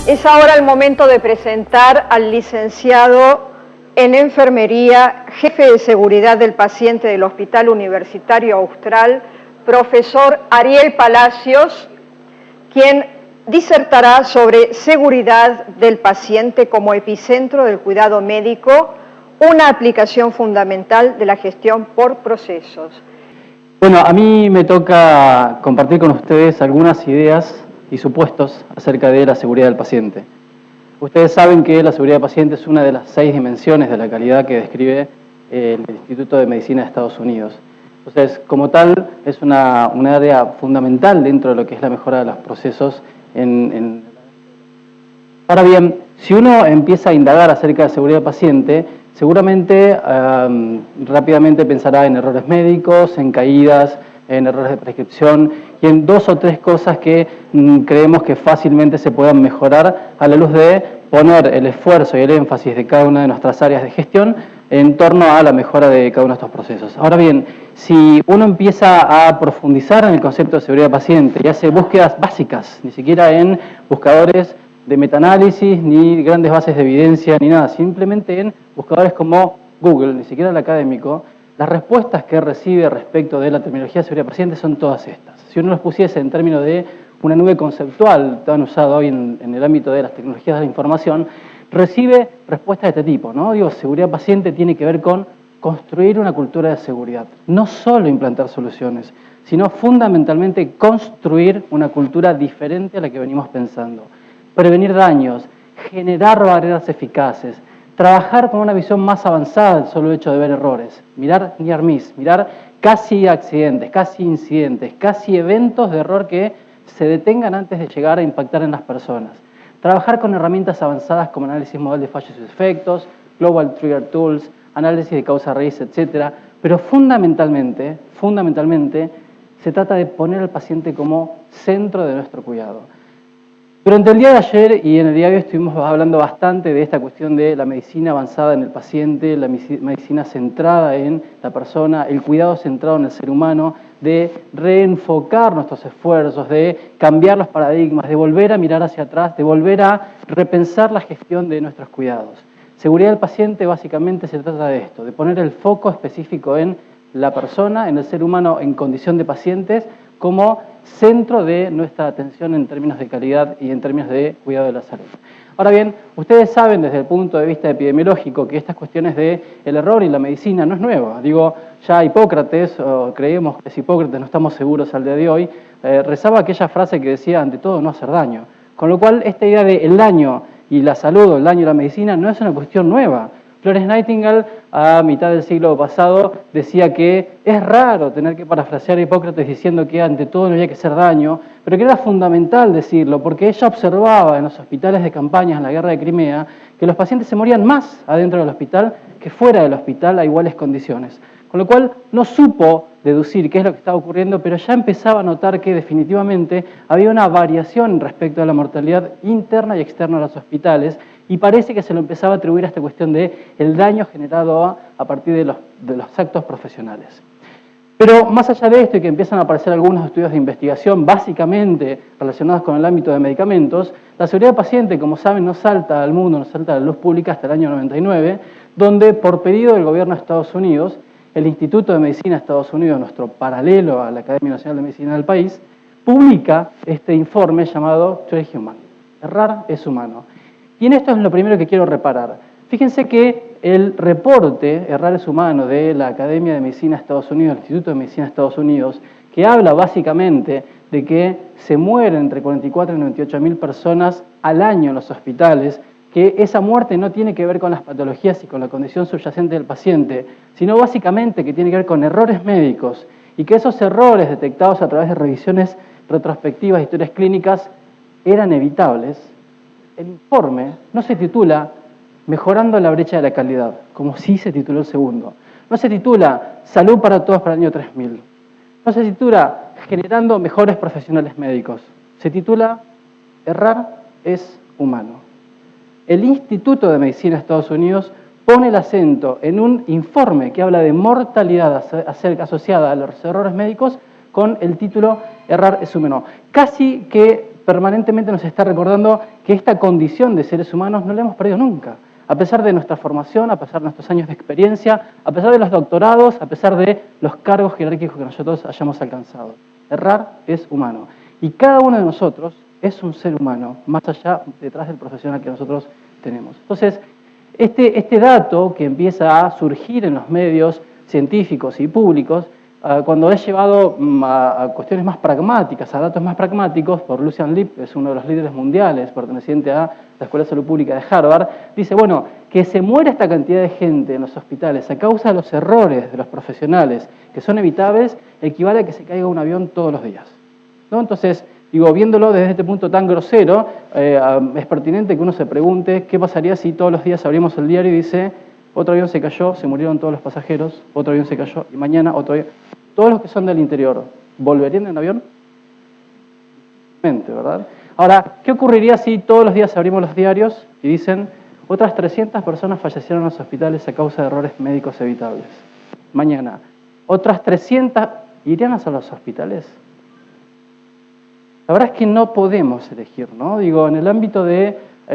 Es ahora el momento de presentar al licenciado en Enfermería, jefe de seguridad del paciente del Hospital Universitario Austral, profesor Ariel Palacios, quien disertará sobre seguridad del paciente como epicentro del cuidado médico, una aplicación fundamental de la gestión por procesos. Bueno, a mí me toca compartir con ustedes algunas ideas y supuestos acerca de la seguridad del paciente. Ustedes saben que la seguridad del paciente es una de las 6 dimensiones de la calidad que describe el Instituto de Medicina de Estados Unidos. Entonces, como tal, es una área fundamental dentro de lo que es la mejora de los procesos. Ahora bien, si uno empieza a indagar acerca de la seguridad del paciente, seguramente rápidamente pensará en errores médicos, en caídas, en errores de prescripción y en 2 o 3 cosas que creemos que fácilmente se puedan mejorar a la luz de poner el esfuerzo y el énfasis de cada una de nuestras áreas de gestión en torno a la mejora de cada uno de estos procesos. Ahora bien, si uno empieza a profundizar en el concepto de seguridad del paciente y hace búsquedas básicas, ni siquiera en buscadores de metaanálisis, ni grandes bases de evidencia, ni nada, simplemente en buscadores como Google, ni siquiera el académico, las respuestas que recibe respecto de la terminología de seguridad del paciente son todas estas. Si uno los pusiese en términos de una nube conceptual tan usada hoy en el ámbito de las tecnologías de la información, recibe respuestas de este tipo, ¿no? Digo, seguridad del paciente tiene que ver con construir una cultura de seguridad. No solo implantar soluciones, sino fundamentalmente construir una cultura diferente a la que venimos pensando. Prevenir daños, generar barreras eficaces, trabajar con una visión más avanzada del solo hecho de ver errores, mirar near miss, mirar casi accidentes, casi incidentes, casi eventos de error que se detengan antes de llegar a impactar en las personas. Trabajar con herramientas avanzadas como análisis modal de fallos y efectos, Global Trigger Tools, análisis de causa-raíz, etc. Pero fundamentalmente, se trata de poner al paciente como centro de nuestro cuidado. Durante el día de ayer y en el día de hoy estuvimos hablando bastante de esta cuestión de la medicina avanzada en el paciente, la medicina centrada en la persona, el cuidado centrado en el ser humano, de reenfocar nuestros esfuerzos, de cambiar los paradigmas, de volver a mirar hacia atrás, de volver a repensar la gestión de nuestros cuidados. Seguridad del paciente básicamente se trata de esto, de poner el foco específico en la persona, en el ser humano en condición de pacientes, como centro de nuestra atención en términos de calidad y en términos de cuidado de la salud. Ahora bien, ustedes saben desde el punto de vista epidemiológico que estas cuestiones del error y la medicina no es nueva. Digo, ya Hipócrates, o creemos que es Hipócrates, no estamos seguros al día de hoy, rezaba aquella frase que decía, ante todo, no hacer daño. Con lo cual, esta idea del daño y la salud, o el daño y la medicina, no es una cuestión nueva. Florence Nightingale, a mitad del siglo pasado, decía que es raro tener que parafrasear a Hipócrates diciendo que ante todo no había que hacer daño, pero que era fundamental decirlo, porque ella observaba en los hospitales de campaña en la guerra de Crimea que los pacientes se morían más adentro del hospital que fuera del hospital a iguales condiciones. Con lo cual no supo deducir qué es lo que estaba ocurriendo, pero ya empezaba a notar que definitivamente había una variación respecto a la mortalidad interna y externa de los hospitales, y parece que se lo empezaba a atribuir a esta cuestión de el daño generado a partir de los actos profesionales. Pero más allá de esto, y que empiezan a aparecer algunos estudios de investigación básicamente relacionados con el ámbito de medicamentos, la seguridad del paciente, como saben, no salta al mundo, no salta a la luz pública hasta el año 99, donde por pedido del gobierno de Estados Unidos, el Instituto de Medicina de Estados Unidos, nuestro paralelo a la Academia Nacional de Medicina del país, publica este informe llamado Trade Human. Errar es humano. Y en esto es lo primero que quiero reparar. Fíjense que el reporte Errar es humano de la Academia de Medicina de Estados Unidos, el Instituto de Medicina de Estados Unidos, que habla básicamente de que se mueren entre 44 y 98 mil personas al año en los hospitales, que esa muerte no tiene que ver con las patologías y con la condición subyacente del paciente, sino básicamente que tiene que ver con errores médicos, y que esos errores detectados a través de revisiones retrospectivas, historias clínicas, eran evitables. El informe no se titula Mejorando la brecha de la calidad, como sí se tituló el segundo. No se titula Salud para todos para el año 3000. No se titula Generando mejores profesionales médicos. Se titula Errar es humano. el Instituto de Medicina de Estados Unidos pone el acento en un informe que habla de mortalidad asociada a los errores médicos con el título Errar es humano. Casi que permanentemente nos está recordando que esta condición de seres humanos no la hemos perdido nunca. A pesar de nuestra formación, a pesar de nuestros años de experiencia, a pesar de los doctorados, a pesar de los cargos jerárquicos que nosotros hayamos alcanzado. Errar es humano. Y cada uno de nosotros es un ser humano, más allá, detrás del profesional que nosotros tenemos. Entonces, este dato que empieza a surgir en los medios científicos y públicos, cuando es llevado a cuestiones más pragmáticas, a datos más pragmáticos, por Lucian Lipp, que es uno de los líderes mundiales perteneciente a la Escuela de Salud Pública de Harvard, dice, bueno, que se muera esta cantidad de gente en los hospitales a causa de los errores de los profesionales, que son evitables, equivale a que se caiga un avión todos los días, ¿no? Entonces, digo, viéndolo desde este punto tan grosero, es pertinente que uno se pregunte qué pasaría si todos los días abrimos el diario y dice, otro avión se cayó, se murieron todos los pasajeros, otro avión se cayó, y mañana otro avión. Todos los que son del interior, ¿volverían en avión? ¿Verdad? Ahora, ¿qué ocurriría si todos los días abrimos los diarios y dicen, otras 300 personas fallecieron en los hospitales a causa de errores médicos evitables? Mañana, otras 300, ¿irían a los hospitales? La verdad es que no podemos elegir, ¿no? Digo, en el ámbito del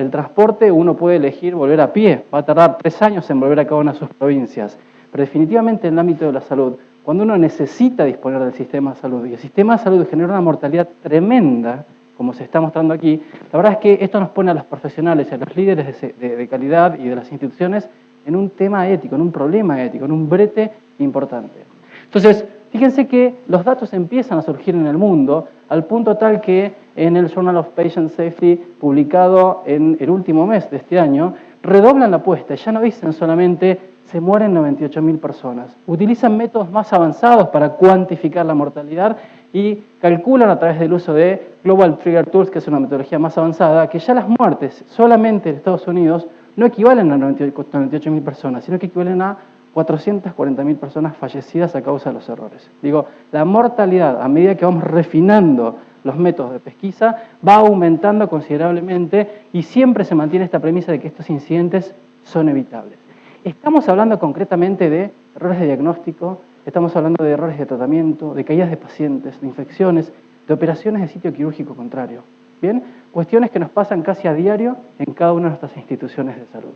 transporte uno puede elegir volver a pie, va a tardar 3 años en volver a cada una de sus provincias, pero definitivamente en el ámbito de la salud, cuando uno necesita disponer del sistema de salud, y el sistema de salud genera una mortalidad tremenda, como se está mostrando aquí, la verdad es que esto nos pone a los profesionales, a los líderes de calidad y de las instituciones en un tema ético, en un problema ético, en un brete importante. Entonces, fíjense que los datos empiezan a surgir en el mundo, al punto tal que en el Journal of Patient Safety, publicado en el último mes de este año, redoblan la apuesta, ya no dicen solamente se mueren 98.000 personas, utilizan métodos más avanzados para cuantificar la mortalidad y calculan a través del uso de Global Trigger Tools, que es una metodología más avanzada, que ya las muertes solamente en Estados Unidos no equivalen a 98.000 personas, sino que equivalen a 440.000 personas fallecidas a causa de los errores. Digo, la mortalidad, a medida que vamos refinando los métodos de pesquisa, va aumentando considerablemente y siempre se mantiene esta premisa de que estos incidentes son evitables. Estamos hablando concretamente de errores de diagnóstico, estamos hablando de errores de tratamiento, de caídas de pacientes, de infecciones, de operaciones de sitio quirúrgico contrario. ¿Bien? Cuestiones que nos pasan casi a diario en cada una de nuestras instituciones de salud.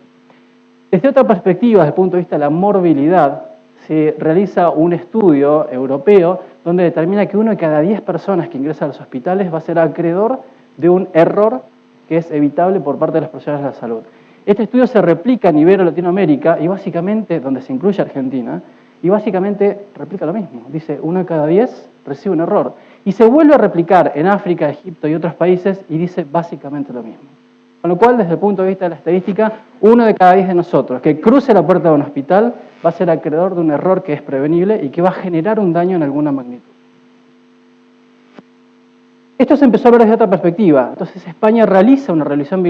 Desde otra perspectiva, desde el punto de vista de la morbilidad, se realiza un estudio europeo donde determina que 1 de cada 10 personas que ingresan a los hospitales va a ser acreedor de un error que es evitable por parte de los profesionales de la salud. Este estudio se replica a nivel de Latinoamérica y básicamente, donde se incluye Argentina, y básicamente replica lo mismo. Dice, 1 de cada 10 recibe un error. Y se vuelve a replicar en África, Egipto y otros países y dice básicamente lo mismo. Con lo cual, desde el punto de vista de la estadística, 1 de cada 10 de nosotros que cruce la puerta de un hospital va a ser acreedor de un error que es prevenible y que va a generar un daño en alguna magnitud. Esto se empezó a ver desde otra perspectiva. Entonces, España realiza una revisión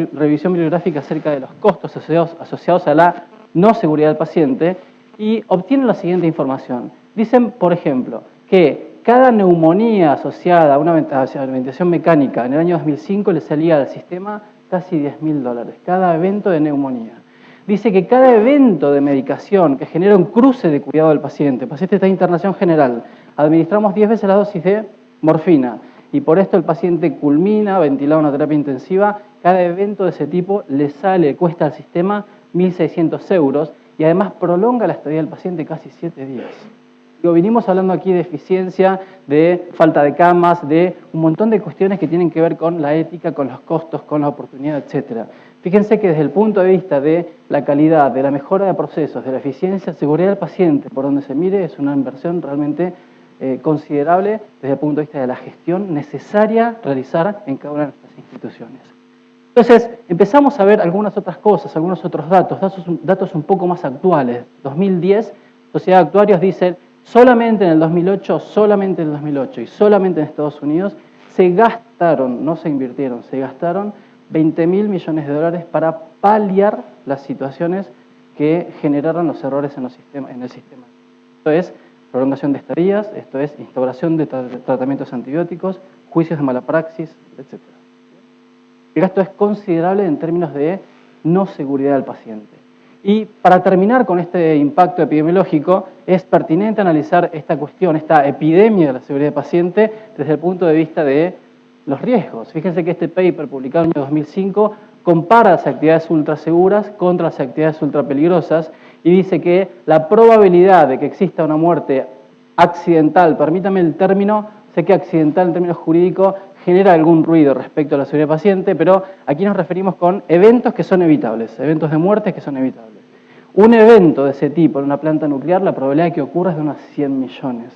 bibliográfica acerca de los costos asociados a la no seguridad del paciente y obtiene la siguiente información. Dicen, por ejemplo, que cada neumonía asociada a una ventilación mecánica en el año 2005 le salía al sistema casi $10.000, cada evento de neumonía. Dice que cada evento de medicación que genera un cruce de cuidado del paciente, el paciente está en internación general, administramos 10 veces la dosis de morfina y por esto el paciente culmina, ventilado en una terapia intensiva, cada evento de ese tipo le cuesta al sistema 1.600 euros y además prolonga la estadía del paciente casi 7 días. Vinimos hablando aquí de eficiencia, de falta de camas, de un montón de cuestiones que tienen que ver con la ética, con los costos, con la oportunidad, etc. Fíjense que desde el punto de vista de la calidad, de la mejora de procesos, de la eficiencia, seguridad del paciente, por donde se mire, es una inversión realmente considerable desde el punto de vista de la gestión necesaria realizar en cada una de nuestras instituciones. Entonces, empezamos a ver algunas otras cosas, algunos otros datos un poco más actuales. 2010, Sociedad de Actuarios dice, solamente en el 2008 y solamente en Estados Unidos se gastaron, no se invirtieron, se gastaron $20.000 millones para paliar las situaciones que generaron los errores en el sistema. Esto es prolongación de estadías, esto es instauración de tratamientos antibióticos, juicios de mala praxis, etc. El gasto es considerable en términos de no seguridad del paciente. Y para terminar con este impacto epidemiológico, es pertinente analizar esta cuestión, esta epidemia de la seguridad del paciente, desde el punto de vista de los riesgos. Fíjense que este paper, publicado en el año 2005, compara las actividades ultraseguras contra las actividades ultrapeligrosas y dice que la probabilidad de que exista una muerte accidental, permítame el término, sé que accidental en términos jurídicos genera algún ruido respecto a la seguridad del paciente, pero aquí nos referimos con eventos que son evitables, eventos de muerte que son evitables. Un evento de ese tipo en una planta nuclear, la probabilidad de que ocurra es de unos 100 millones.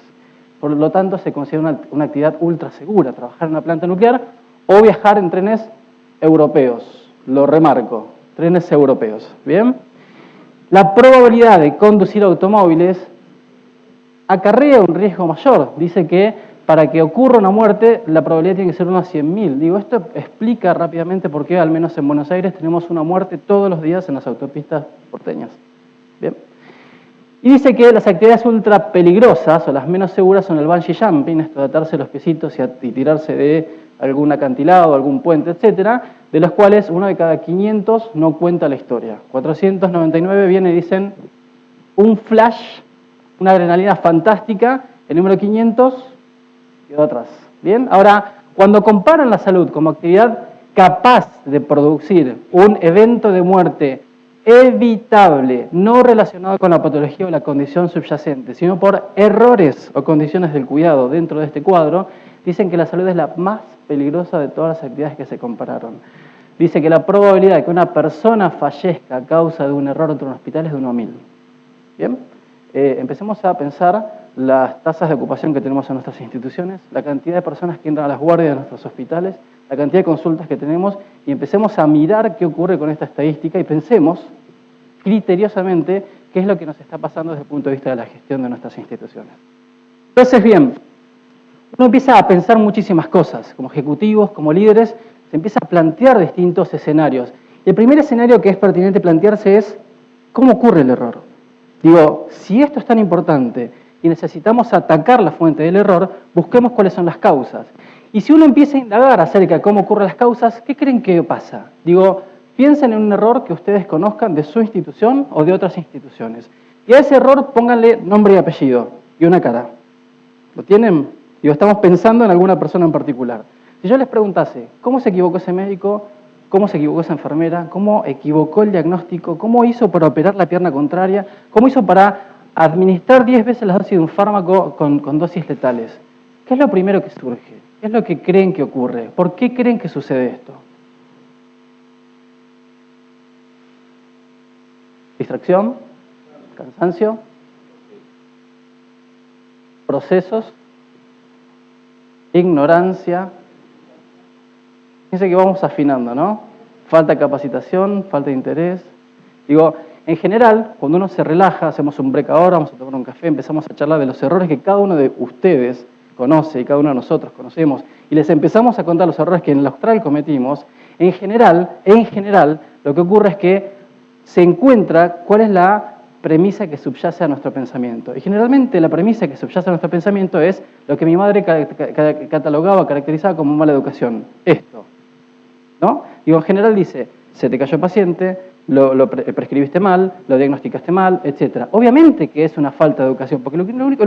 Por lo tanto, se considera una actividad ultra segura, trabajar en una planta nuclear o viajar en trenes europeos. Lo remarco, trenes europeos. ¿Bien? La probabilidad de conducir automóviles acarrea un riesgo mayor. Dice que para que ocurra una muerte, la probabilidad tiene que ser unos 100.000. Digo, esto explica rápidamente por qué, al menos en Buenos Aires, tenemos una muerte todos los días en las autopistas porteñas. Bien. Y dice que las actividades ultra peligrosas o las menos seguras son el bungee jumping, esto de atarse los piecitos y tirarse de algún acantilado, algún puente, etcétera, de los cuales uno de cada 500 no cuenta la historia. 499 viene y dicen un flash, una adrenalina fantástica, el número 500 quedó atrás. Bien, ahora, cuando comparan la salud como actividad capaz de producir un evento de muerte evitable, no relacionado con la patología o la condición subyacente, sino por errores o condiciones del cuidado dentro de este cuadro, dicen que la salud es la más peligrosa de todas las actividades que se compararon. Dice que la probabilidad de que una persona fallezca a causa de un error dentro de un hospital es de 1 a 1000. Bien, empecemos a pensar las tasas de ocupación que tenemos en nuestras instituciones, la cantidad de personas que entran a las guardias de nuestros hospitales, la cantidad de consultas que tenemos y empecemos a mirar qué ocurre con esta estadística y pensemos criteriosamente qué es lo que nos está pasando desde el punto de vista de la gestión de nuestras instituciones. Entonces, bien, uno empieza a pensar muchísimas cosas, como ejecutivos, como líderes, se empieza a plantear distintos escenarios. El primer escenario que es pertinente plantearse es ¿cómo ocurre el error? Digo, si esto es tan importante y necesitamos atacar la fuente del error, busquemos cuáles son las causas. Y si uno empieza a indagar acerca de cómo ocurren las causas, ¿qué creen que pasa? Digo, piensen en un error que ustedes conozcan de su institución o de otras instituciones. Y a ese error pónganle nombre y apellido y una cara. ¿Lo tienen? Digo, estamos pensando en alguna persona en particular. Si yo les preguntase, ¿cómo se equivocó ese médico? ¿Cómo se equivocó esa enfermera? ¿Cómo equivocó el diagnóstico? ¿Cómo hizo para operar la pierna contraria? ¿Cómo hizo para administrar 10 veces la dosis de un fármaco con dosis letales? ¿Qué es lo primero que surge? ¿Qué es lo que creen que ocurre? ¿Por qué creen que sucede esto? ¿Distracción? ¿Cansancio? ¿Procesos? ¿Ignorancia? Fíjense que vamos afinando, ¿no? Falta de capacitación, falta de interés. Digo, en general, cuando uno se relaja, hacemos un break ahora, vamos a tomar un café, empezamos a charlar de los errores que cada uno de ustedes conoce y cada uno de nosotros conocemos, y les empezamos a contar los errores que en el Austral cometimos. En general, lo que ocurre es que se encuentra cuál es la premisa que subyace a nuestro pensamiento. Y generalmente la premisa que subyace a nuestro pensamiento es lo que mi madre catalogaba, caracterizaba como mala educación. Esto, ¿no? Digo, en general dice, se te cayó el paciente, lo prescribiste mal, lo diagnosticaste mal, etc. Obviamente que es una falta de educación, porque lo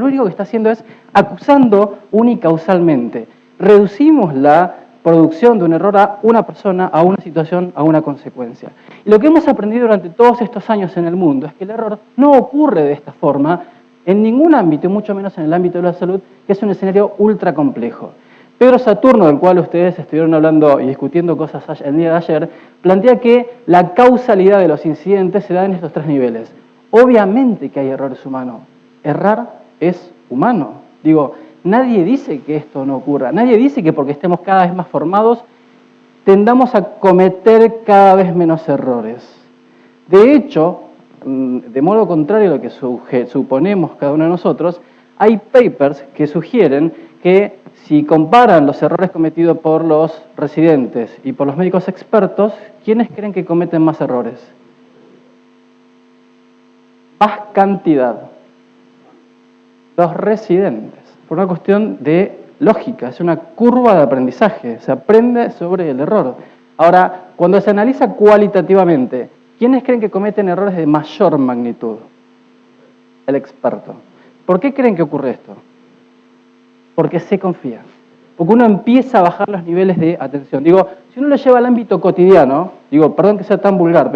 único que está haciendo es acusando unicausalmente. Reducimos la producción de un error a una persona, a una situación, a una consecuencia. Y lo que hemos aprendido durante todos estos años en el mundo es que el error no ocurre de esta forma en ningún ámbito, y mucho menos en el ámbito de la salud, que es un escenario ultra complejo. Pedro Saturno, del cual ustedes estuvieron hablando y discutiendo cosas el día de ayer, plantea que la causalidad de los incidentes se da en estos 3 niveles. Obviamente que hay errores humanos. Errar es humano. Digo, nadie dice que esto no ocurra. Nadie dice que porque estemos cada vez más formados tendamos a cometer cada vez menos errores. De hecho, de modo contrario a lo que suponemos cada uno de nosotros, hay papers que sugieren que si comparan los errores cometidos por los residentes y por los médicos expertos, ¿quiénes creen que cometen más errores? Más cantidad. Los residentes. Por una cuestión de lógica, es una curva de aprendizaje, se aprende sobre el error. Ahora, cuando se analiza cualitativamente ¿Quiénes creen que cometen errores de mayor magnitud? El experto. ¿Por qué creen que ocurre esto? Porque se confía. Porque uno empieza a bajar los niveles de atención. Digo, si uno lo lleva al ámbito cotidiano, digo, perdón que sea tan vulgar,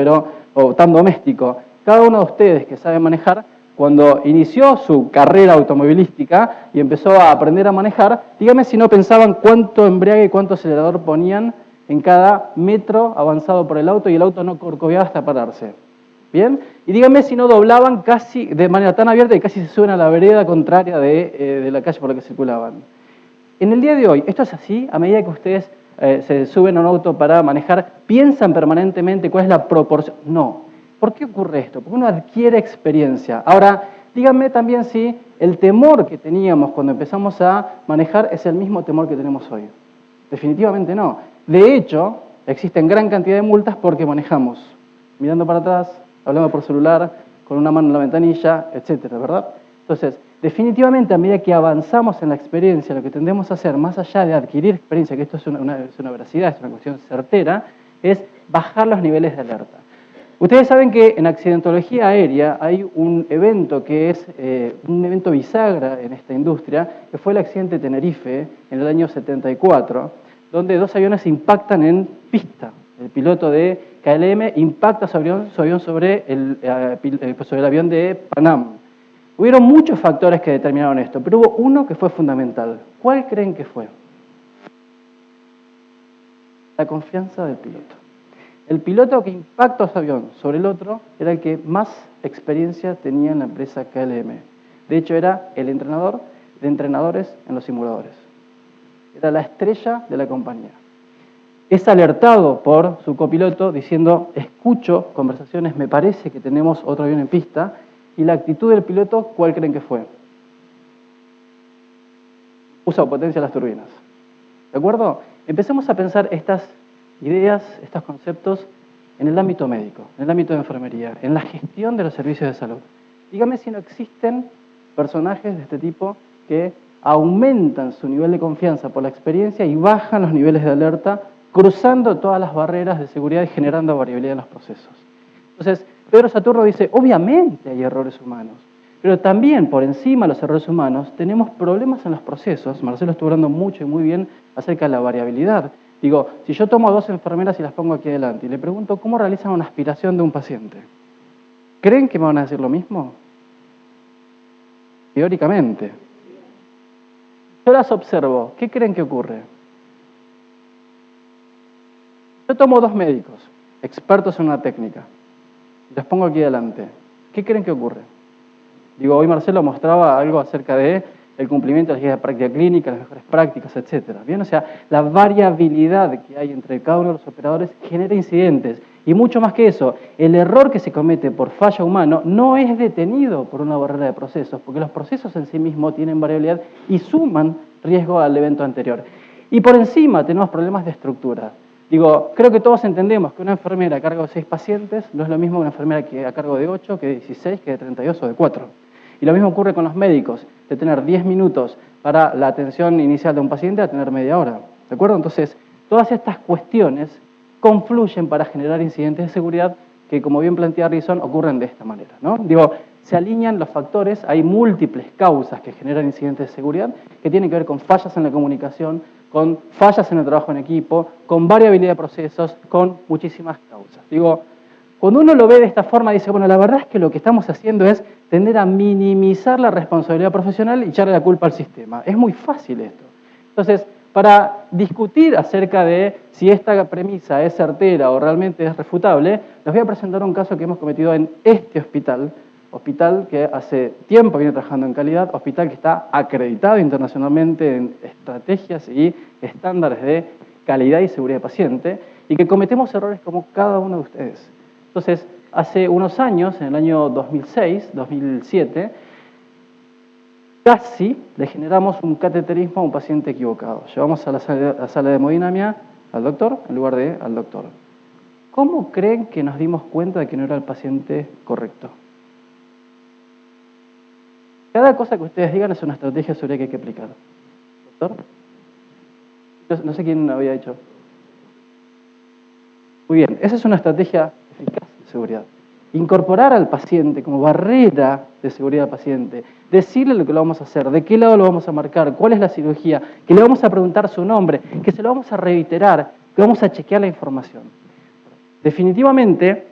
o tan doméstico, cada uno de ustedes que sabe manejar, cuando inició su carrera automovilística y empezó a aprender a manejar, dígame si no pensaban cuánto embriague y cuánto acelerador ponían en cada metro avanzado por el auto y el auto no corcoveaba hasta pararse. ¿Bien? Y díganme si no doblaban casi de manera tan abierta y casi se suben a la vereda contraria de la calle por la que circulaban. En el día de hoy, ¿esto es así? A medida que ustedes se suben a un auto para manejar, ¿piensan permanentemente cuál es la proporción? No. ¿Por qué ocurre esto? Porque uno adquiere experiencia. Ahora, díganme también si el temor que teníamos cuando empezamos a manejar es el mismo temor que tenemos hoy. Definitivamente no. De hecho, existen gran cantidad de multas porque manejamos mirando para atrás, hablando por celular, con una mano en la ventanilla, etcétera, ¿verdad? Entonces, definitivamente, a medida que avanzamos en la experiencia, lo que tendemos a hacer, más allá de adquirir experiencia, que esto es una veracidad, es una cuestión certera, es bajar los niveles de alerta. Ustedes saben que en accidentología aérea hay un evento que es un evento bisagra en esta industria, que fue el accidente de Tenerife en el año 74, donde dos aviones impactan en pista. El piloto de KLM impacta su avión sobre el avión de Panam. Hubieron muchos factores que determinaron esto, pero hubo uno que fue fundamental. ¿Cuál creen que fue? La confianza del piloto. El piloto que impactó su avión sobre el otro era el que más experiencia tenía en la empresa KLM. De hecho, era el entrenador de entrenadores en los simuladores. Era la estrella de la compañía. Es alertado por su copiloto diciendo, escucho conversaciones, me parece que tenemos otro avión en pista, y la actitud del piloto, ¿cuál creen que fue? Usa o potencia las turbinas. ¿De acuerdo? Empecemos a pensar estas ideas, estos conceptos en el ámbito médico, en el ámbito de enfermería, en la gestión de los servicios de salud. Dígame si no existen personajes de este tipo que aumentan su nivel de confianza por la experiencia y bajan los niveles de alerta, cruzando todas las barreras de seguridad y generando variabilidad en los procesos. Entonces, Pedro Saturno dice, obviamente hay errores humanos, pero también por encima de los errores humanos tenemos problemas en los procesos. Marcelo estuvo hablando mucho y muy bien acerca de la variabilidad. Digo, si yo tomo a dos enfermeras y las pongo aquí adelante y le pregunto cómo realizan una aspiración de un paciente, ¿creen que me van a decir lo mismo? Teóricamente. Yo las observo, ¿qué creen que ocurre? Yo tomo dos médicos, expertos en una técnica, y los pongo aquí adelante. ¿Qué creen que ocurre? Digo, hoy Marcelo mostraba algo acerca de el cumplimiento de las guías de práctica clínica, las mejores prácticas, etc. ¿Bien? O sea, la variabilidad que hay entre cada uno de los operadores genera incidentes. Y mucho más que eso, el error que se comete por fallo humano no es detenido por una barrera de procesos, porque los procesos en sí mismos tienen variabilidad y suman riesgo al evento anterior. Y por encima tenemos problemas de estructura. Digo, creo que todos entendemos que una enfermera a cargo de 6 pacientes no es lo mismo que una enfermera que a cargo de 8, que de 16, que de 32 o de 4. Y lo mismo ocurre con los médicos, de tener 10 minutos para la atención inicial de un paciente a tener media hora. ¿De acuerdo? Entonces, todas estas cuestiones confluyen para generar incidentes de seguridad que, como bien plantea Rison, ocurren de esta manera, ¿no? Digo, se alinean los factores, hay múltiples causas que generan incidentes de seguridad que tienen que ver con fallas en la comunicación, con fallas en el trabajo en equipo, con variabilidad de procesos, con muchísimas causas. Digo, cuando uno lo ve de esta forma, dice, bueno, la verdad es que lo que estamos haciendo es tender a minimizar la responsabilidad profesional y echarle la culpa al sistema. Es muy fácil esto. Entonces, para discutir acerca de si esta premisa es certera o realmente es refutable, les voy a presentar un caso que hemos cometido en este hospital que hace tiempo viene trabajando en calidad, hospital que está acreditado internacionalmente en estrategias y estándares de calidad y seguridad de paciente, y que cometemos errores como cada uno de ustedes. Entonces, hace unos años, en el año 2006, 2007, casi le generamos un cateterismo a un paciente equivocado. Llevamos a la sala de hemodinamia al doctor en lugar de al doctor. ¿Cómo creen que nos dimos cuenta de que no era el paciente correcto? Cada cosa que ustedes digan es una estrategia sobre la que hay que aplicar. ¿Doctor? No sé quién lo había dicho. Muy bien, esa es una estrategia eficaz de seguridad. Incorporar al paciente como barrera de seguridad al paciente, decirle lo que lo vamos a hacer, de qué lado lo vamos a marcar, cuál es la cirugía, que le vamos a preguntar su nombre, que se lo vamos a reiterar, que vamos a chequear la información. Definitivamente,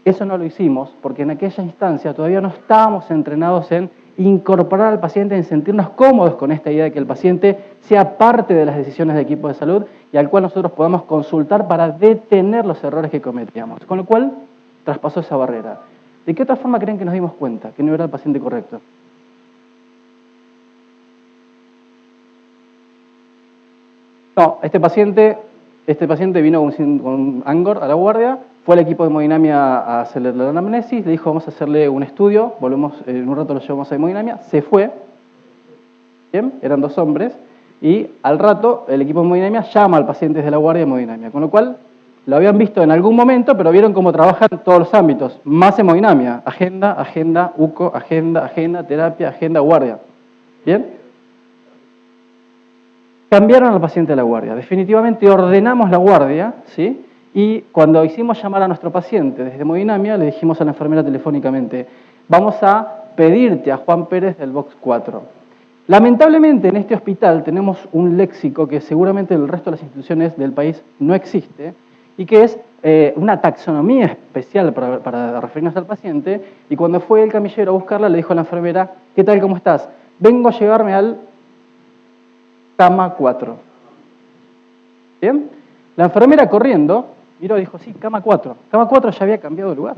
eso no lo hicimos porque en aquella instancia todavía no estábamos entrenados en incorporar al paciente, en sentirnos cómodos con esta idea de que el paciente sea parte de las decisiones del equipo de salud y al cual nosotros podamos consultar para detener los errores que cometíamos. Con lo cual, traspasó esa barrera. ¿De qué otra forma creen que nos dimos cuenta que no era el paciente correcto? No, este paciente vino con Angor a la guardia, fue al equipo de hemodinamia a hacerle la anamnesis, le dijo vamos a hacerle un estudio, volvemos, en un rato lo llevamos a hemodinamia, se fue, bien, eran 2 hombres, y al rato el equipo de hemodinamia llama al paciente desde la guardia de hemodinamia, con lo cual lo habían visto en algún momento, pero vieron cómo trabajan todos los ámbitos, más hemodinamia, agenda, UCO, agenda, terapia, agenda, guardia, ¿bien? Cambiaron al paciente de la guardia, definitivamente ordenamos la guardia, ¿sí? Y cuando hicimos llamar a nuestro paciente desde hemodinamia, le dijimos a la enfermera telefónicamente, vamos a pedirte a Juan Pérez del box 4. Lamentablemente en este hospital tenemos un léxico que seguramente en el resto de las instituciones del país no existe, y que es una taxonomía especial para referirnos al paciente, y cuando fue el camillero a buscarla le dijo a la enfermera, ¿qué tal, cómo estás? Vengo a llevarme al cama 4. ¿Bien? La enfermera corriendo, miró y dijo, sí, cama 4. Cama 4 ya había cambiado de lugar.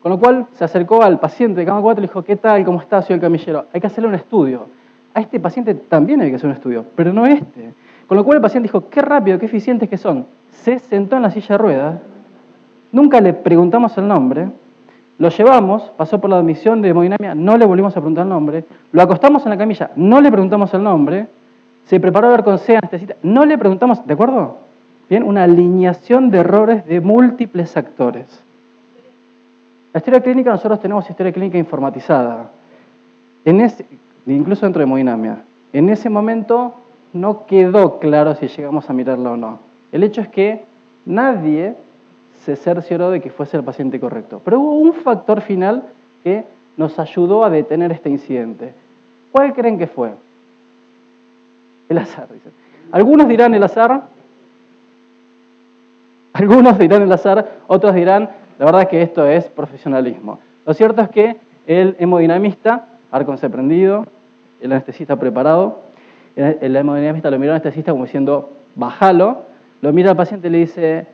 Con lo cual se acercó al paciente de cama 4 y le dijo, ¿qué tal, cómo está? Soy el camillero. Hay que hacerle un estudio. A este paciente también hay que hacer un estudio, pero no este. Con lo cual el paciente dijo, qué rápido, qué eficientes que son. Se sentó en la silla de ruedas, nunca le preguntamos el nombre, lo llevamos, pasó por la admisión de hemodinamia, no le volvimos a preguntar el nombre, lo acostamos en la camilla, no le preguntamos el nombre, se preparó a ver con C, anestesista, no le preguntamos, ¿de acuerdo? Bien, una alineación de errores de múltiples actores. La historia clínica, nosotros tenemos historia clínica informatizada, incluso dentro de hemodinamia. En ese momento no quedó claro si llegamos a mirarla o no. El hecho es que nadie se cercioró de que fuese el paciente correcto. Pero hubo un factor final que nos ayudó a detener este incidente. ¿Cuál creen que fue? El azar, dicen. Algunos dirán el azar, otros dirán, la verdad es que esto es profesionalismo. Lo cierto es que el hemodinamista, Arconce prendido, el anestesista preparado, el hemodinamista lo miró al anestesista como diciendo, bájalo, lo mira al paciente y le dice,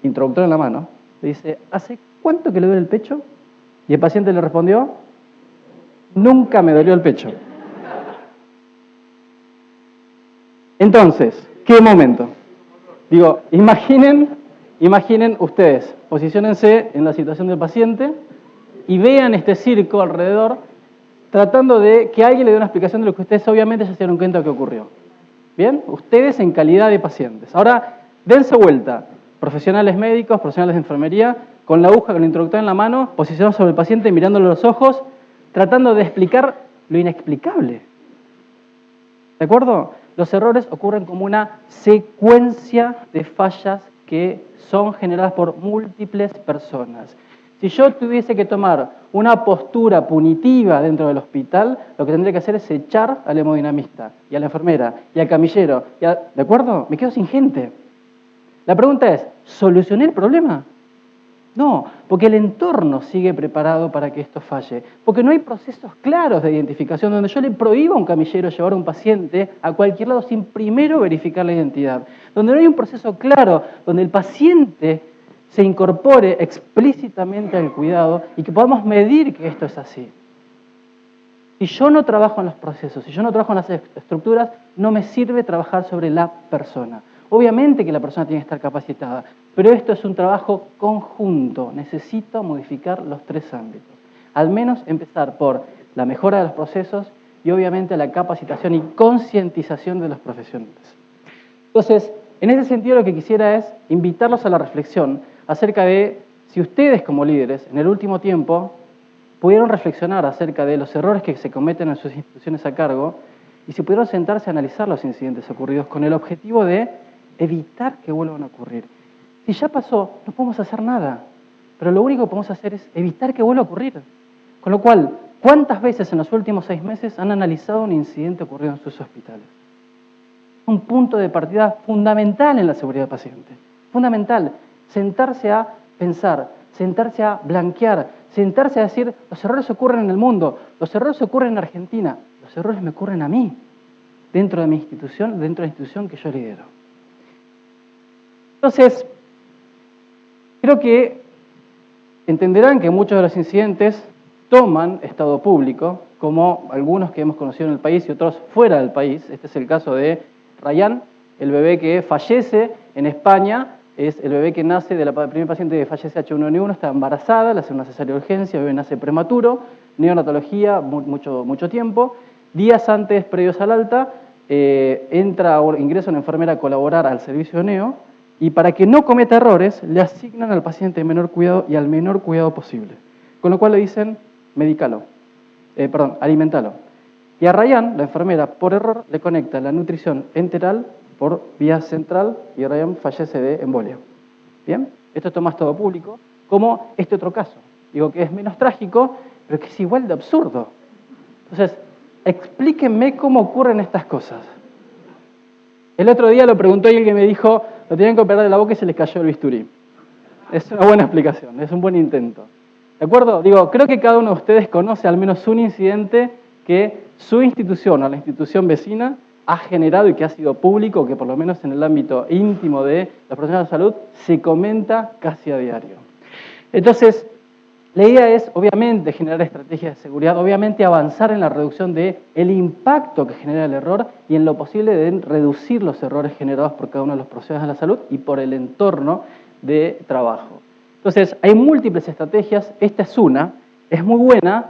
introductor en la mano, le dice, ¿hace cuánto que le duele el pecho? Y el paciente le respondió, nunca me dolió el pecho. Entonces, ¿qué momento? Digo, imaginen ustedes, posiciónense en la situación del paciente y vean este circo alrededor tratando de que alguien le dé una explicación de lo que ustedes obviamente ya se dieron cuenta que ocurrió. ¿Bien? Ustedes en calidad de pacientes. Ahora, dense vuelta. Profesionales médicos, profesionales de enfermería, con la aguja, con el introductor en la mano, posicionados sobre el paciente, mirándolo a los ojos, tratando de explicar lo inexplicable. ¿De acuerdo? Los errores ocurren como una secuencia de fallas que son generadas por múltiples personas. Si yo tuviese que tomar una postura punitiva dentro del hospital, lo que tendría que hacer es echar al hemodinamista, y a la enfermera, y al camillero, ¿de acuerdo? Me quedo sin gente. La pregunta es, ¿solucioné el problema? No, porque el entorno sigue preparado para que esto falle, porque no hay procesos claros de identificación donde yo le prohíba a un camillero llevar a un paciente a cualquier lado sin primero verificar la identidad, donde no hay un proceso claro, donde el paciente se incorpore explícitamente al cuidado y que podamos medir que esto es así. Si yo no trabajo en los procesos, si yo no trabajo en las estructuras, no me sirve trabajar sobre la persona. Obviamente que la persona tiene que estar capacitada, pero esto es un trabajo conjunto. Necesito modificar los 3 ámbitos. Al menos empezar por la mejora de los procesos y obviamente la capacitación y concientización de los profesionales. Entonces, en ese sentido lo que quisiera es invitarlos a la reflexión acerca de si ustedes como líderes en el último tiempo pudieron reflexionar acerca de los errores que se cometen en sus instituciones a cargo y si pudieron sentarse a analizar los incidentes ocurridos con el objetivo de evitar que vuelvan a ocurrir. Si ya pasó, no podemos hacer nada. pero lo único que podemos hacer es evitar que vuelva a ocurrir. Con lo cual, ¿cuántas veces en los últimos 6 meses han analizado un incidente ocurrido en sus hospitales? Un punto de partida fundamental en la seguridad del paciente. Fundamental. Sentarse a pensar, sentarse a blanquear, sentarse a decir, los errores ocurren en el mundo, los errores ocurren en Argentina, los errores me ocurren a mí, dentro de mi institución, dentro de la institución que yo lidero. Entonces, creo que entenderán que muchos de los incidentes toman estado público, como algunos que hemos conocido en el país y otros fuera del país. Este es el caso de Rayán, el bebé que fallece en España, es el bebé que nace, de la primer paciente que fallece H1N1, está embarazada, le hace una cesárea de urgencia, el bebé nace prematuro, neonatología, mucho tiempo. Días antes, previos al alta, ingresa una enfermera a colaborar al servicio de neo, y para que no cometa errores, le asignan al paciente de menor cuidado y al menor cuidado posible. Con lo cual le dicen, alimentalo. Y a Rayán, la enfermera, por error, le conecta la nutrición enteral por vía central y Rayán fallece de embolia. ¿Bien? Esto toma estado público, como este otro caso. Digo que es menos trágico, pero que es igual de absurdo. Entonces, explíquenme cómo ocurren estas cosas. El otro día lo preguntó alguien que me dijo, lo tenían que operar de la boca y se les cayó el bisturí. Es una buena explicación, es un buen intento. ¿De acuerdo? Digo, creo que cada uno de ustedes conoce al menos un incidente que su institución o la institución vecina ha generado y que ha sido público, que por lo menos en el ámbito íntimo de los profesionales de salud se comenta casi a diario. Entonces, la idea es, obviamente, generar estrategias de seguridad, obviamente avanzar en la reducción del impacto que genera el error y en lo posible de reducir los errores generados por cada uno de los profesionales de la salud y por el entorno de trabajo. Entonces, hay múltiples estrategias, esta es una, es muy buena,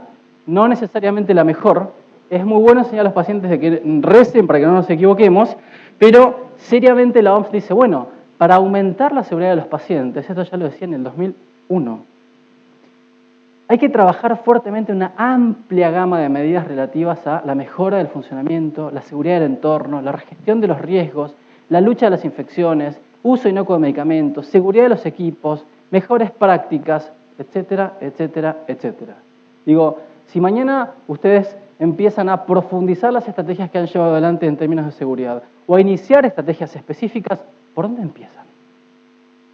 no necesariamente la mejor, es muy bueno enseñar a los pacientes de que recen para que no nos equivoquemos, pero seriamente la OMS dice, bueno, para aumentar la seguridad de los pacientes, esto ya lo decía en el 2001, hay que trabajar fuertemente en una amplia gama de medidas relativas a la mejora del funcionamiento, la seguridad del entorno, la gestión de los riesgos, la lucha de las infecciones, uso inocuo de medicamentos, seguridad de los equipos, mejores prácticas, etcétera, etcétera, etcétera. Digo, si mañana ustedes empiezan a profundizar las estrategias que han llevado adelante en términos de seguridad o a iniciar estrategias específicas, ¿por dónde empiezan?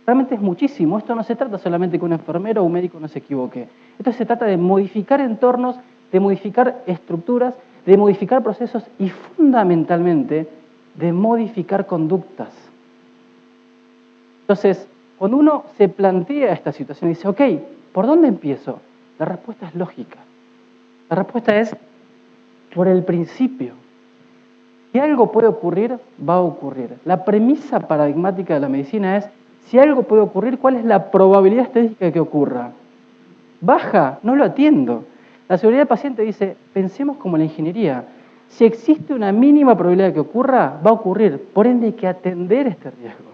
Realmente es muchísimo. Esto no se trata solamente que un enfermero o un médico no se equivoque. Esto se trata de modificar entornos, de modificar estructuras, de modificar procesos y fundamentalmente de modificar conductas. Entonces, cuando uno se plantea esta situación y dice, ok, ¿por dónde empiezo? La respuesta es lógica. La respuesta es por el principio. Si algo puede ocurrir, va a ocurrir. La premisa paradigmática de la medicina es, si algo puede ocurrir, ¿cuál es la probabilidad estadística de que ocurra? Baja, no lo atiendo. La seguridad del paciente dice, pensemos como la ingeniería. Si existe una mínima probabilidad de que ocurra, va a ocurrir. Por ende, hay que atender este riesgo.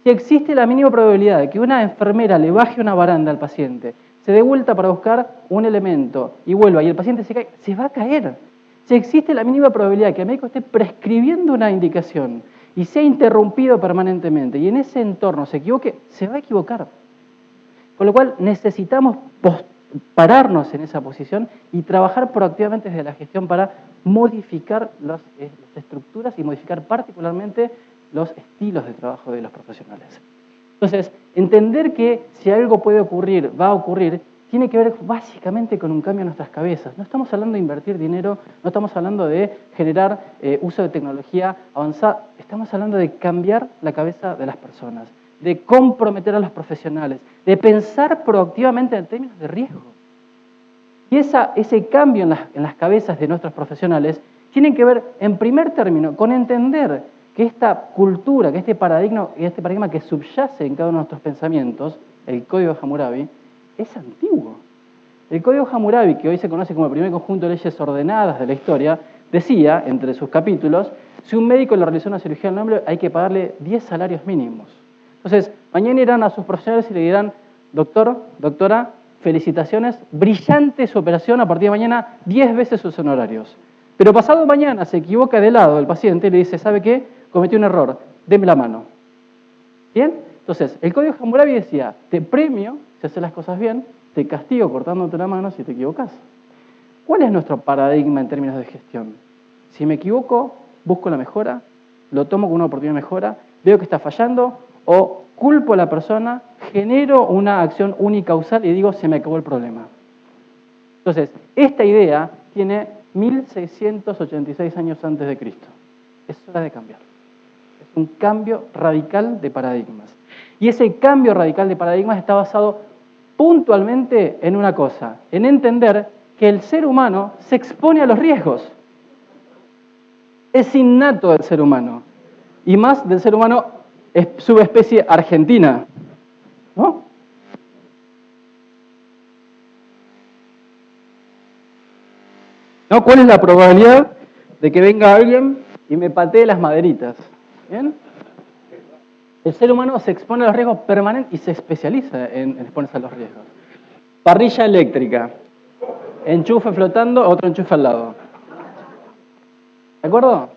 Si existe la mínima probabilidad de que una enfermera le baje una baranda al paciente, se dé vuelta para buscar un elemento y vuelva y el paciente se cae, se va a caer. Si existe la mínima probabilidad de que el médico esté prescribiendo una indicación y sea interrumpido permanentemente y en ese entorno se equivoque, se va a equivocar. Con lo cual necesitamos pararnos en esa posición y trabajar proactivamente desde la gestión para modificar las estructuras y modificar particularmente los estilos de trabajo de los profesionales. Entonces, entender que si algo puede ocurrir, va a ocurrir, tiene que ver básicamente con un cambio en nuestras cabezas. No estamos hablando de invertir dinero, no estamos hablando de generar uso de tecnología avanzada, estamos hablando de cambiar la cabeza de las personas, de comprometer a los profesionales, de pensar proactivamente en términos de riesgo. Y ese cambio en las cabezas de nuestros profesionales tiene que ver, en primer término, con entender que esta cultura, que este paradigma que subyace en cada uno de nuestros pensamientos, el Código de Hammurabi, es antiguo. El Código Hammurabi, que hoy se conoce como el primer conjunto de leyes ordenadas de la historia, decía, entre sus capítulos, si un médico le realizó una cirugía al hombre, hay que pagarle 10 salarios mínimos. Entonces, mañana irán a sus profesionales y le dirán, doctor, doctora, felicitaciones, brillante su operación, a partir de mañana 10 veces sus honorarios. Pero pasado mañana se equivoca de lado el paciente y le dice, ¿sabe qué? Cometí un error, deme la mano. ¿Bien? Entonces, el Código Hammurabi decía, te premio, Si haces las cosas bien, te castigo cortándote la mano si te equivocas. ¿Cuál es nuestro paradigma en términos de gestión? Si me equivoco, busco la mejora, lo tomo como una oportunidad de mejora, veo que está fallando o culpo a la persona, genero una acción unicausal y digo, se me acabó el problema. Entonces, esta idea tiene 1686 años antes de Cristo. Es hora de cambiar. Es un cambio radical de paradigmas. Y ese cambio radical de paradigmas está basado puntualmente en una cosa, en entender que el ser humano se expone a los riesgos. Es innato del ser humano. Y más del ser humano subespecie argentina. ¿No? ¿No? ¿Cuál es la probabilidad de que venga alguien y me patee las maderitas? ¿Bien? El ser humano se expone a los riesgos permanentes y se especializa en exponerse a los riesgos. Parrilla eléctrica. Enchufe flotando, otro enchufe al lado. ¿De acuerdo?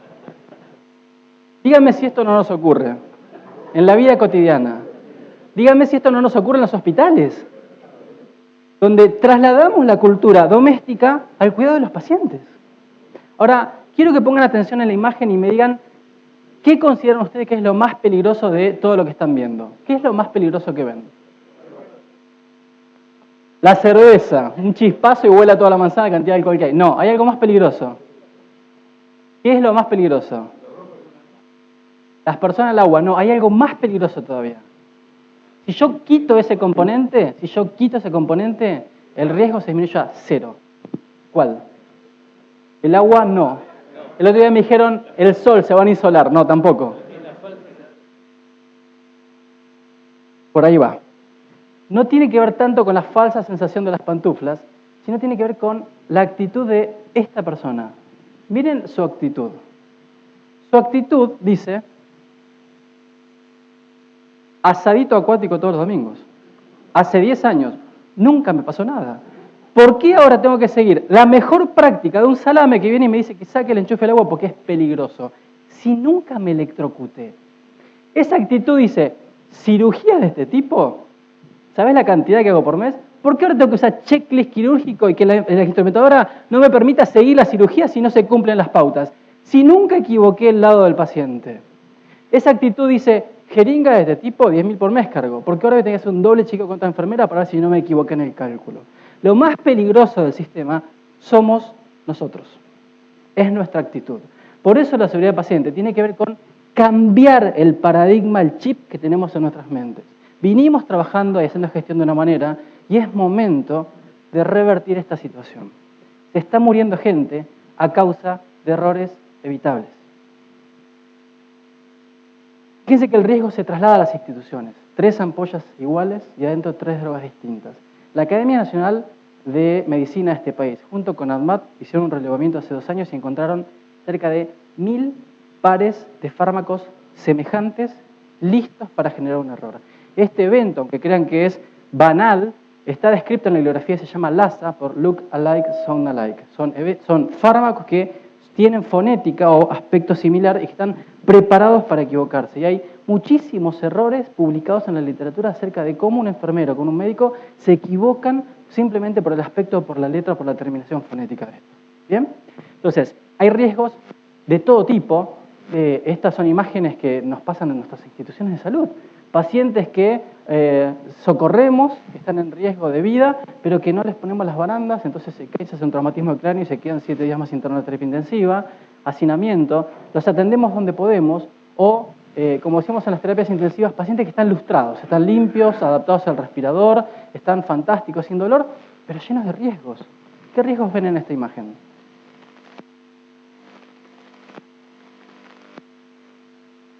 Díganme si esto no nos ocurre en la vida cotidiana. Díganme si esto no nos ocurre en los hospitales, donde trasladamos la cultura doméstica al cuidado de los pacientes. Ahora, quiero que pongan atención en la imagen y me digan qué consideran ustedes que es lo más peligroso de todo lo que están viendo. ¿Qué es lo más peligroso que ven? La cerveza, un chispazo y vuela toda la manzana la cantidad de alcohol que hay. No, hay algo más peligroso. ¿Qué es lo más peligroso? Las personas al agua. No, hay algo más peligroso todavía. Si yo quito ese componente, el riesgo se disminuye a 0. ¿Cuál? El agua no. El otro día me dijeron, el sol se van a insolar. No, tampoco. Por ahí va. No tiene que ver tanto con la falsa sensación de las pantuflas, sino tiene que ver con la actitud de esta persona. Miren su actitud. Su actitud dice, asadito acuático todos los domingos. Hace 10 años, nunca me pasó nada. ¿Por qué ahora tengo que seguir la mejor práctica de un salame que viene y me dice que saque el enchufe del agua porque es peligroso? Si nunca me electrocuté. Esa actitud dice, cirugía de este tipo, ¿sabes la cantidad que hago por mes? ¿Por qué ahora tengo que usar checklist quirúrgico y que la instrumentadora no me permita seguir la cirugía si no se cumplen las pautas? Si nunca equivoqué el lado del paciente. Esa actitud dice, jeringa de este tipo, 10.000 por mes cargo, porque ahora tengo que hacer un doble chequeo con esta enfermera para ver si no me equivoqué en el cálculo. Lo más peligroso del sistema somos nosotros. Es nuestra actitud. Por eso la seguridad del paciente tiene que ver con cambiar el paradigma, el chip que tenemos en nuestras mentes. Vinimos trabajando y haciendo gestión de una manera y es momento de revertir esta situación. Se está muriendo gente a causa de errores evitables. Fíjense que el riesgo se traslada a las instituciones. 3 ampollas iguales y adentro 3 drogas distintas. La Academia Nacional de Medicina de este país, junto con ADMAT, hicieron un relevamiento hace 2 años y encontraron cerca de 1000 pares de fármacos semejantes listos para generar un error. Este evento, aunque crean que es banal, está descrito en la bibliografía y se llama LASA por Look Alike, Sound Alike. Son fármacos que tienen fonética o aspecto similar y que están preparados para equivocarse. Y hay muchísimos errores publicados en la literatura acerca de cómo un enfermero con un médico se equivocan simplemente por el aspecto, por la letra, por la terminación fonética de esto. ¿Bien? Entonces, hay riesgos de todo tipo. Estas son imágenes que nos pasan en nuestras instituciones de salud. Pacientes que socorremos, que están en riesgo de vida, pero que no les ponemos las barandas, entonces se caen, se hace un traumatismo de cráneo y se quedan 7 días más internados en terapia intensiva, hacinamiento. Los atendemos donde podemos o, como decíamos en las terapias intensivas, pacientes que están lustrados, están limpios, adaptados al respirador, están fantásticos, sin dolor, pero llenos de riesgos. ¿Qué riesgos ven en esta imagen?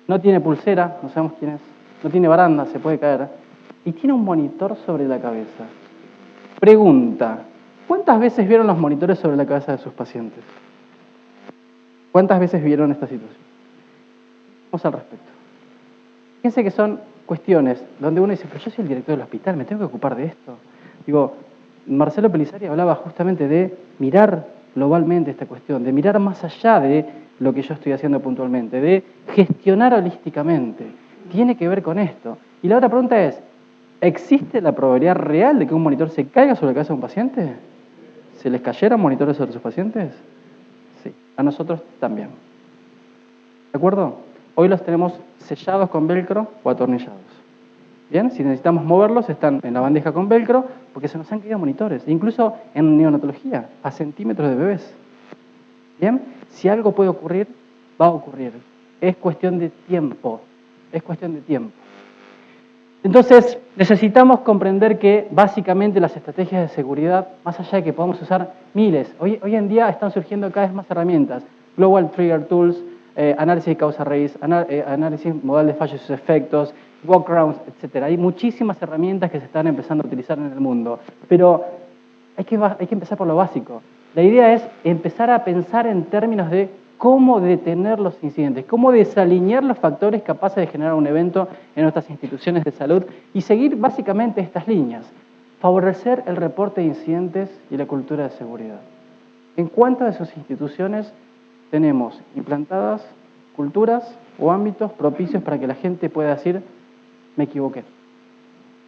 No tiene pulsera, no sabemos quién es. No tiene baranda, se puede caer. Y tiene un monitor sobre la cabeza. Pregunta, ¿cuántas veces vieron los monitores sobre la cabeza de sus pacientes? ¿Cuántas veces vieron esta situación? Vamos al respecto. Fíjense que son cuestiones donde uno dice, pero yo soy el director del hospital, ¿me tengo que ocupar de esto? Digo, Marcelo Pellizzari hablaba justamente de mirar globalmente esta cuestión, de mirar más allá de lo que yo estoy haciendo puntualmente, de gestionar holísticamente. Tiene que ver con esto. Y la otra pregunta es, ¿Existe la probabilidad real de que un monitor se caiga sobre la cabeza de un paciente? ¿Se les cayeran monitores sobre sus pacientes? Sí, a nosotros también. ¿De acuerdo? Hoy los tenemos sellados con velcro o atornillados. Bien, si necesitamos moverlos, están en la bandeja con velcro, porque se nos han caído monitores, incluso en neonatología, a centímetros de bebés. Bien, si algo puede ocurrir, va a ocurrir. Es cuestión de tiempo, es cuestión de tiempo. Entonces, necesitamos comprender que básicamente las estrategias de seguridad, más allá de que podamos usar miles, hoy en día están surgiendo cada vez más herramientas, Global Trigger Tools, análisis de causa raíz, análisis modal de fallos y sus efectos, walkarounds, etc. Hay muchísimas herramientas que se están empezando a utilizar en el mundo, pero hay que empezar por lo básico. La idea es empezar a pensar en términos de cómo detener los incidentes, cómo desalinear los factores capaces de generar un evento en nuestras instituciones de salud y seguir básicamente estas líneas. Favorecer el reporte de incidentes y la cultura de seguridad. ¿En cuántas de sus instituciones tenemos implantadas culturas o ámbitos propicios para que la gente pueda decir, me equivoqué?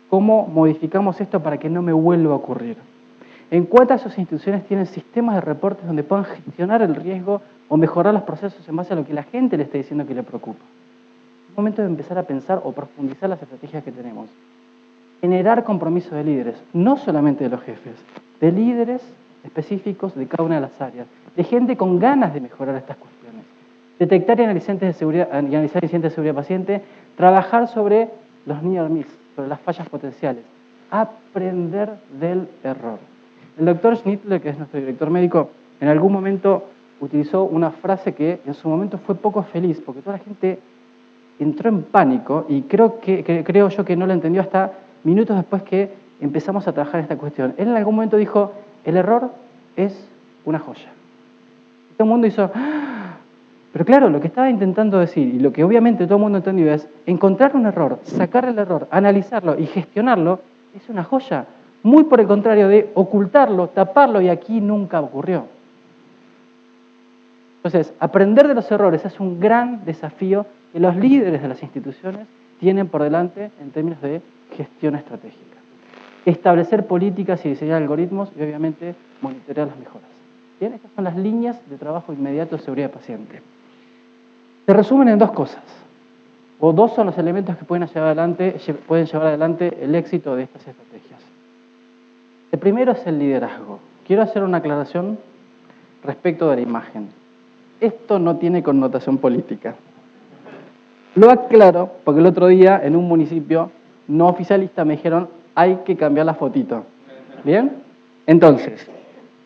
¿Cómo modificamos esto para que no me vuelva a ocurrir? ¿En cuántas de sus instituciones tienen sistemas de reportes donde puedan gestionar el riesgo o mejorar los procesos en base a lo que la gente le está diciendo que le preocupa? Es momento de empezar a pensar o profundizar las estrategias que tenemos. Generar compromiso de líderes, no solamente de los jefes, de líderes específicos de cada una de las áreas, de gente con ganas de mejorar estas cuestiones. Detectar y analizar incidentes de seguridad paciente, trabajar sobre los near miss, sobre las fallas potenciales, aprender del error. El doctor Schnittler, que es nuestro director médico, en algún momento utilizó una frase que en su momento fue poco feliz, porque toda la gente entró en pánico y creo yo que no lo entendió hasta minutos después que empezamos a trabajar esta cuestión. Él en algún momento dijo, el error es una joya. Y todo el mundo hizo, ¡ah! Pero claro, lo que estaba intentando decir, y lo que obviamente todo el mundo entendió es, encontrar un error, sacar el error, analizarlo y gestionarlo, es una joya. Muy por el contrario de ocultarlo, taparlo, y aquí nunca ocurrió. Entonces, aprender de los errores es un gran desafío que los líderes de las instituciones tienen por delante en términos de gestión estratégica. Establecer políticas y diseñar algoritmos y obviamente monitorear las mejoras. Bien, estas son las líneas de trabajo inmediato de seguridad de paciente. Se resumen en dos cosas, o dos son los elementos que pueden llevar adelante el éxito de estas estrategias. El primero es el liderazgo. Quiero hacer una aclaración respecto de la imagen. Esto no tiene connotación política. Lo aclaro porque el otro día en un municipio no oficialista me dijeron hay que cambiar la fotito. ¿Bien? Entonces,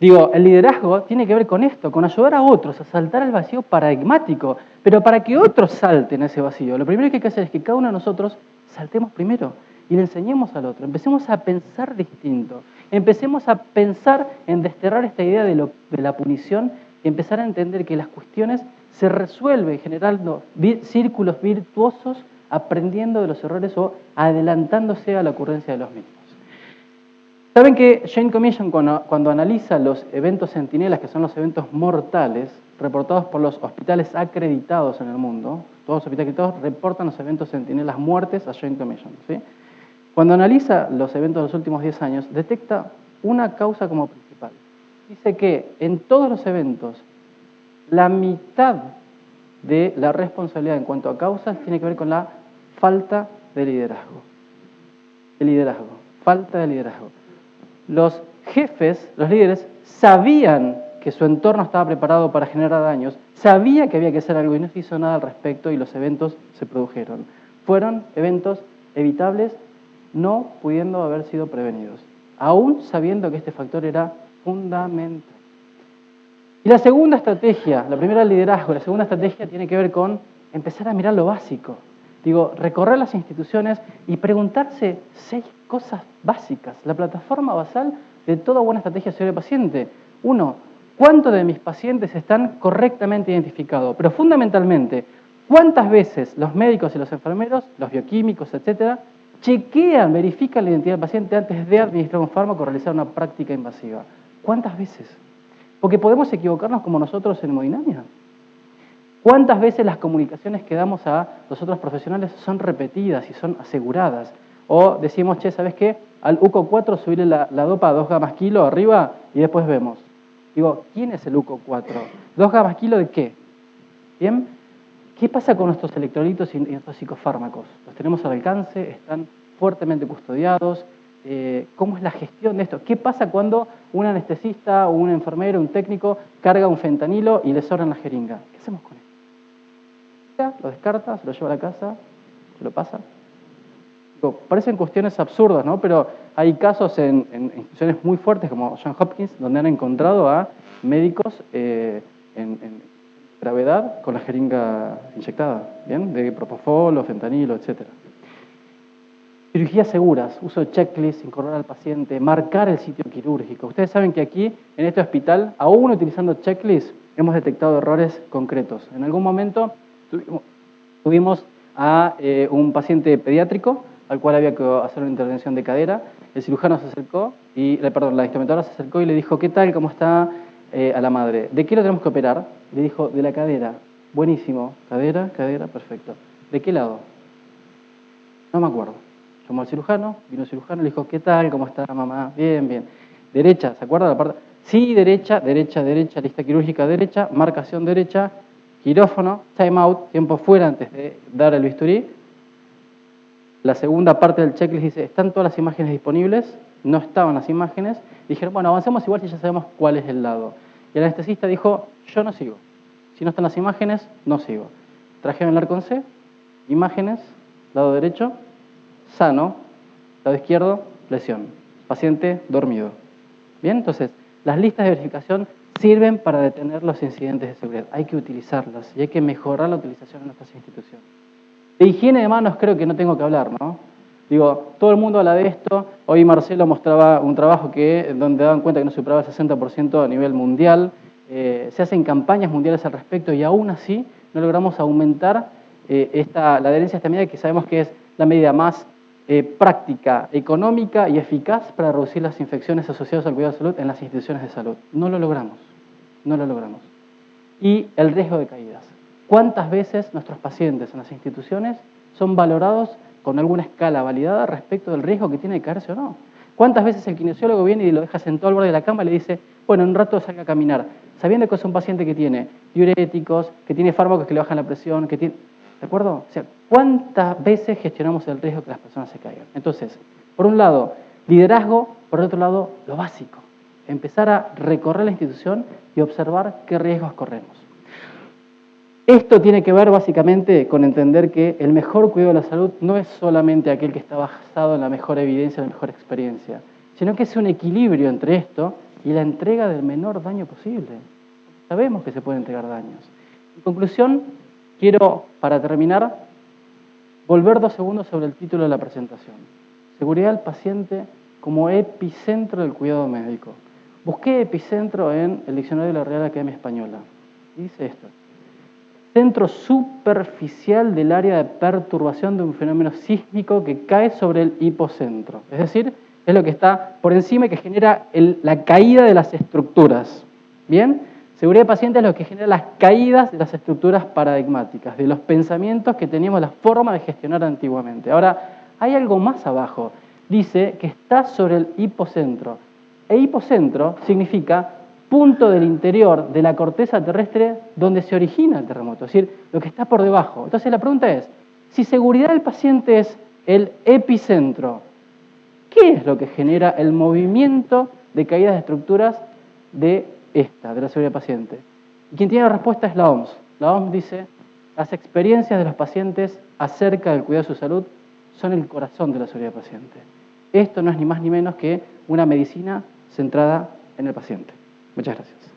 digo, el liderazgo tiene que ver con esto, con ayudar a otros a saltar al vacío paradigmático. Pero para que otros salten ese vacío, lo primero que hay que hacer es que cada uno de nosotros saltemos primero y le enseñemos al otro. Empecemos a pensar distinto. Empecemos a pensar en desterrar esta idea de la punición y empezar a entender que las cuestiones se resuelven generando círculos virtuosos, aprendiendo de los errores o adelantándose a la ocurrencia de los mismos. Saben que Joint Commission, cuando analiza los eventos centinelas, que son los eventos mortales, reportados por los hospitales acreditados en el mundo, todos los hospitales acreditados reportan los eventos centinelas muertes a Joint Commission, ¿sí? Cuando analiza los eventos de los últimos 10 años, detecta una causa como principal. Dice que en todos los eventos, la mitad de la responsabilidad en cuanto a causas tiene que ver con la falta de liderazgo. Falta de liderazgo. Los jefes, los líderes, sabían que su entorno estaba preparado para generar daños, sabía que había que hacer algo y no se hizo nada al respecto y los eventos se produjeron. Fueron eventos evitables, no pudiendo haber sido prevenidos, aún sabiendo que este factor era fundamental. Y la segunda estrategia, la primera el liderazgo, la segunda estrategia tiene que ver con empezar a mirar lo básico. Digo, recorrer las instituciones y preguntarse 6 cosas básicas, la plataforma basal de toda buena estrategia de seguridad del paciente. 1, ¿cuántos de mis pacientes están correctamente identificados? Pero fundamentalmente, ¿cuántas veces los médicos y los enfermeros, los bioquímicos, etcétera, chequean, verifican la identidad del paciente antes de administrar un fármaco o realizar una práctica invasiva? ¿Cuántas veces? Porque podemos equivocarnos como nosotros en hemodinamia. ¿Cuántas veces las comunicaciones que damos a los otros profesionales son repetidas y son aseguradas? O decimos, che, ¿sabes qué? Al UCO4 subirle la dopa a 2 gamas kilo arriba y después vemos. Digo, ¿quién es el UCO4? ¿2 gamas kilo de qué? ¿Bien? ¿Qué pasa con nuestros electrolitos y nuestros psicofármacos? ¿Los tenemos al alcance? ¿Están fuertemente custodiados? ¿Cómo es la gestión de esto? ¿Qué pasa cuando un anestesista o un enfermero, un técnico, carga un fentanilo y le sobran la jeringa? ¿Qué hacemos con esto? ¿Lo descarta? ¿Se lo lleva a la casa? ¿Se lo pasa? Parecen cuestiones absurdas, ¿no? Pero hay casos en instituciones muy fuertes como Johns Hopkins donde han encontrado a médicos en gravedad con la jeringa inyectada, ¿bien? De propofol o fentanilo, etc. Cirugías seguras, uso de checklist, incorporar al paciente, marcar el sitio quirúrgico. Ustedes saben que aquí, en este hospital, aún utilizando checklist, hemos detectado errores concretos. En algún momento tuvimos a un paciente pediátrico al cual había que hacer una intervención de cadera. El cirujano se acercó, la instrumentadora se acercó y le dijo, ¿qué tal? ¿Cómo está? A la madre. ¿De qué lo tenemos que operar? Le dijo, de la cadera. Buenísimo. Cadera, perfecto. ¿De qué lado? No me acuerdo. Llamó al cirujano, vino el cirujano, le dijo, ¿qué tal? ¿Cómo está, mamá? Bien, bien. Derecha, ¿se acuerda la parte? Sí, derecha, lista quirúrgica derecha, marcación derecha, quirófano, time out, tiempo fuera antes de dar el bisturí. La segunda parte del checklist dice, ¿están todas las imágenes disponibles? No estaban las imágenes. Dijeron, bueno, avancemos igual si ya sabemos cuál es el lado. Y el anestesista dijo, yo no sigo. Si no están las imágenes, no sigo. Trajeron el arco en C, imágenes, lado derecho, sano, lado izquierdo, lesión. Paciente dormido. Bien, entonces, las listas de verificación sirven para detener los incidentes de seguridad. Hay que utilizarlas y hay que mejorar la utilización en nuestras instituciones. De higiene de manos creo que no tengo que hablar, ¿no? Digo, todo el mundo habla de esto. Hoy Marcelo mostraba un trabajo donde daban cuenta que no superaba el 60% a nivel mundial. Se hacen campañas mundiales al respecto y aún así no logramos aumentar la adherencia a esta medida que sabemos que es la medida más práctica, económica y eficaz para reducir las infecciones asociadas al cuidado de salud en las instituciones de salud. No lo logramos, no lo logramos. Y el riesgo de caídas. ¿Cuántas veces nuestros pacientes en las instituciones son valorados con alguna escala validada respecto del riesgo que tiene de caerse o no? ¿Cuántas veces el kinesiólogo viene y lo deja sentado al borde de la cama y le dice, bueno, en un rato salga a caminar, sabiendo que es un paciente que tiene diuréticos, que tiene fármacos que le bajan la presión, que tiene... ¿De acuerdo? O sea, ¿cuántas veces gestionamos el riesgo que las personas se caigan? Entonces, por un lado, liderazgo, por otro lado, lo básico. Empezar a recorrer la institución y observar qué riesgos corremos. Esto tiene que ver básicamente con entender que el mejor cuidado de la salud no es solamente aquel que está basado en la mejor evidencia, en la mejor experiencia, sino que es un equilibrio entre esto y la entrega del menor daño posible. Sabemos que se pueden entregar daños. En conclusión, quiero, para terminar, volver 2 segundos sobre el título de la presentación. Seguridad del paciente como epicentro del cuidado médico. Busqué epicentro en el diccionario de la Real Academia Española. Y dice esto. Centro superficial del área de perturbación de un fenómeno sísmico que cae sobre el hipocentro. Es decir, es lo que está por encima y que genera la caída de las estructuras. ¿Bien? Seguridad del paciente es lo que genera las caídas de las estructuras paradigmáticas, de los pensamientos que teníamos la forma de gestionar antiguamente. Ahora, hay algo más abajo. Dice que está sobre el hipocentro. E hipocentro significa punto del interior de la corteza terrestre donde se origina el terremoto, es decir, lo que está por debajo. Entonces la pregunta es, si seguridad del paciente es el epicentro, ¿qué es lo que genera el movimiento de caídas de estructuras de la seguridad del paciente? Y quien tiene la respuesta es la OMS. La OMS dice, las experiencias de los pacientes acerca del cuidado de su salud son el corazón de la seguridad del paciente. Esto no es ni más ni menos que una medicina centrada en el paciente. Muchas gracias.